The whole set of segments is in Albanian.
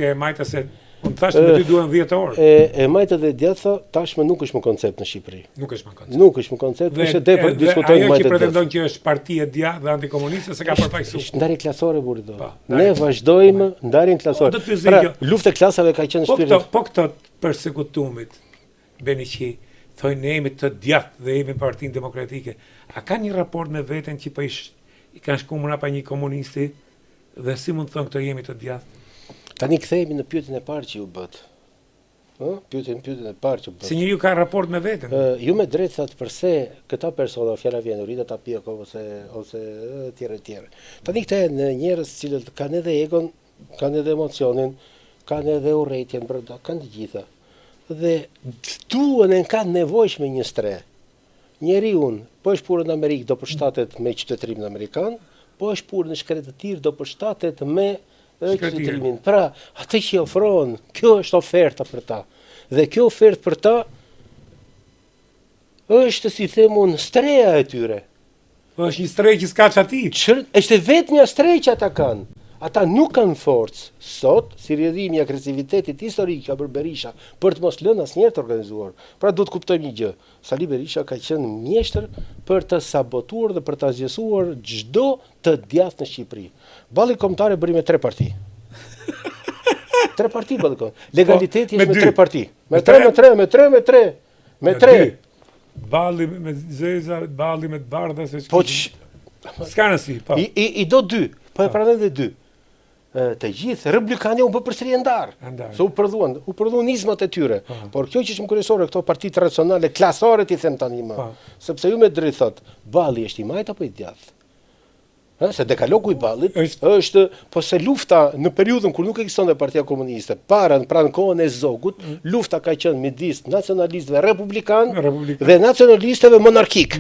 E majta se unë thashtë me ty duhen 10 orë. E majtët dhe djatha tashmë nuk është më koncept në Shqipëri. Nuk është më koncept. Nuk është më koncept, është tepër diskutojnë ajo majtët që dhe pretendon që është parti e djathtë dhe antikomuniste se ka përfaqësuar. Është ndarje klasore burri do. Ne vazhdojmë ndarjen klasore. Pra, lufta e klasave ka qenë shpirt. Po këto përsekutumit beni që thonë ne jemi të djathtë dhe jemi partinë demokratike. A ka një raport me veten që po i kanë shkuar mbrapa një komunisti dhe si mund të thonë këto jemi të djathtë? Tani kthehemi në pyetjen e parë që ju bët. Pyetjen e parë që bët. Si njeriu ka raport me veten. Ju me drejt thatë përse këta persona, fjala vjen Rita Tapiko ose tjerë. Tani këta janë njerëz cilët kanë edhe egon, kanë edhe emocionin, kanë edhe urrëtitjen brenda, kanë të gjitha. Dhe duhen e kanë nevojshme një stre. Njeriu, po është purë në Amerikë do përshtatet me qytetërimin amerikan, po është purë në shkretë të tjerë do përshtatet me qytetërimin. Pra, atë që ofron, kjo është oferta për ta. Dhe kjo ofertë për ta është, si themun, streja e tyre. Është një strej që s'ka çati. Është vetë një strej që ata kanë. Ata nuk kanë forcë sot, si rrjedhimi i agresivitetit historik ka bërë Berisha për të mos lënë asnjëherë të organizuar. Pra duhet kuptojmë një gjë. Sali Berisha ka qenë mjeshtër për të sabotuar dhe për të azgjesuar çdo të djathtë në Shqipëri. Balli kombëtar bëri me 3 parti. 3 parti balli kombëtar. Legaliteti është me 3 parti. Me 3. Balli me zeza, balli me të bardha se po s'ka nësi, po. I do 2, po e pranon dhe 2. Të gjithë republikanë u bë përsëri ndar. Se u prodhuan nizmat e tyre. Por kjo që është më kryesore, këto parti tradicionale, klasore ti them tani më. Sepse ju me drejt thot, balli është i majt apo i djathtë? Se dekalogu i ballit është, po se lufta në periudhën kur nuk ekzistonte Partia Komuniste, pranë kohën e Zogut, lufta ka qenë midis nacionalistëve republikan dhe nacionalistëve monarkik.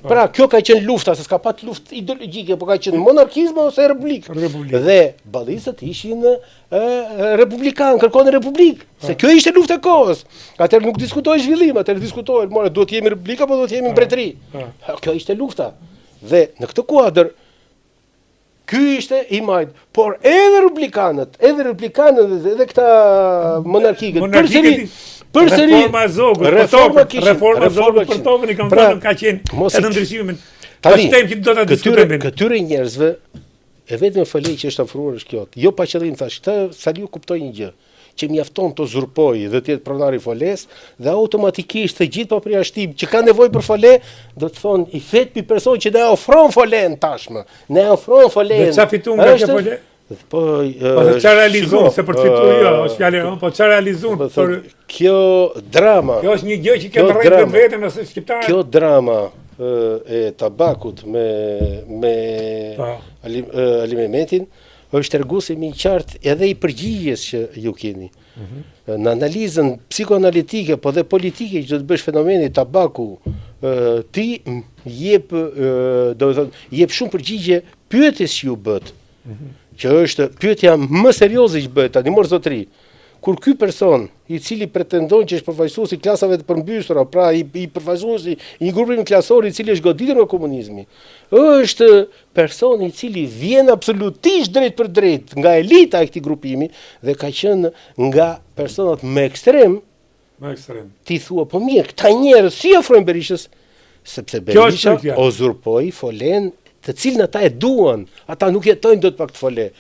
Pra, kjo ka qenë lufta, se s'ka pat luftë ideologjike, po ka qenë monarkizëm ose republik. Dhe ballistët ishin republikan, kërkonin republik. Se kjo ishte lufta e kohës. Atëherë nuk diskutoi zhvillim, atëherë diskutohej, more, duhet jemi republik apo duhet jemi mbretëri. Kjo ishte lufta. Dhe në këtë kuadër ky ishte i majt, por edhe republikanët, edhe këta monarkikët, përsëri reforma e Zogut, reforma e Zogut për tokën i kanë thënë ka qenë edhe ndryshimin. Tani, diskutojmë këtyre njerëzve e vetëm folej që është ofruar është kjo. Jo pa qëllim thash, këtë Saliu kuptoi një gjë, që mjafton të zurpoj dhe të jetë pronar i foles, dhe automatikisht të gjithë përjashtim që ka nevojë për fole, do të thonë i vetmi person që ne ofron folen tashmë. Ne ofron folen. Dhe çfarë fituam nga kjo fole? Po çfarë realizuam, se për të fituar jo, është fjalë, po çfarë realizuam për kjo drama. Kjo është një gjë që kanë rreth vetën ose shqiptarët. Kjo drama e tabakut me alimentin është treguesi më i qartë edhe i përgjigjes që ju keni. Në analizën psikoanalitike, po dhe politike që do të bësh fenomeni tabaku, ti jep shumë përgjigje pyetjes që ju bët, që është pyetja më serioze që bëhet tani, mor zotëri. Kur ky person, i cili pretendon që është përfaqësuesi i klasave të përmbysura, pra i përfaqësuesi i një grupi klasor i cili është goditur nga komunizmi, është person i cili vjen absolutisht drejt për drejt nga elita e këtij grupimi dhe ka qenë nga personat më ekstrem. Ti thua, po mirë, këta njerëz si ofrojnë Berishës, sepse Berisha uzurpoi folen të cilën ata e duan. Ata nuk jetojnë dot pa këtë fole.